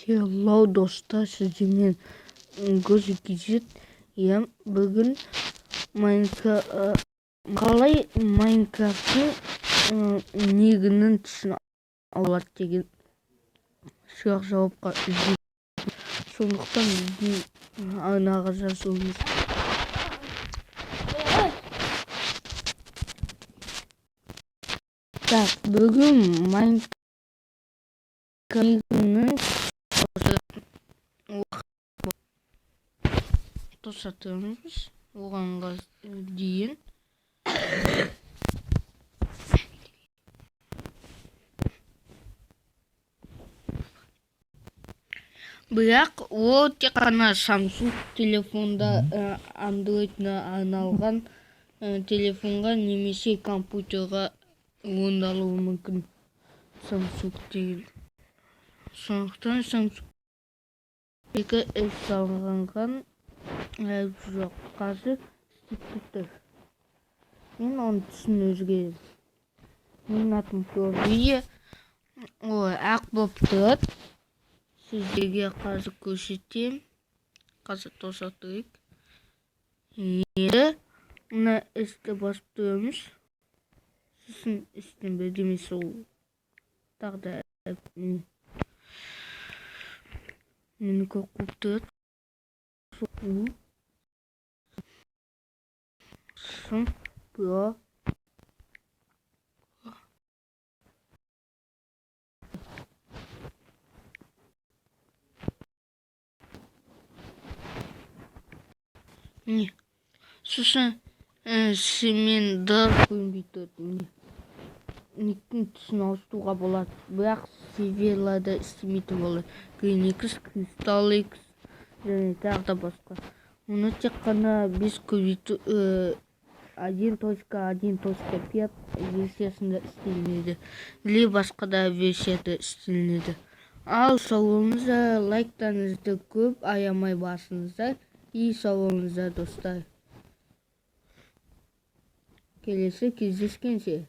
Hello dostlar, sizinle gözükecek. Ya bugün қалай Майнкрафттың негінің түсін алады деген сұрақ жауапқа іздейді. Сондықтан біздің арнаға жазылыңыз. Так, бүгін Майнкрафттың тоқтатамыз оғанға дейін. Бірақ ол тек қана Samsung телефонда Android'на арналған телефонға немесе компьютерға орындалуы мүмкін. Samsung деген. Сондықтан Samsung салынған жоқ. Қазір істеп тұр. Мен оның түсін өзгердім. Менің атым Флория. Ой, ақ болып тұрады. Сіздерге қазір көрсетем. Қазір тоқтатайық. Енді мына істі басып тұрамыз. Сосын істің бірдемесі ол тағда мені көп болып тұрады. Сосын бұра. Сосын мен дыр көрінбей тұрды. Никтің түсін ауыстыруға болады, бірақ серверлерді істемейтін болады. GreenX, Crystal X және тағы басқа. Оны тек қана біз 1.1.5 версиясында істелінеді. Или басқа да версияда істелінеді. Ал сауалыңыздар, лайктарыңызды көп аямай басыңыздар. И сауалыңыздар достар. Келесі кездескенше.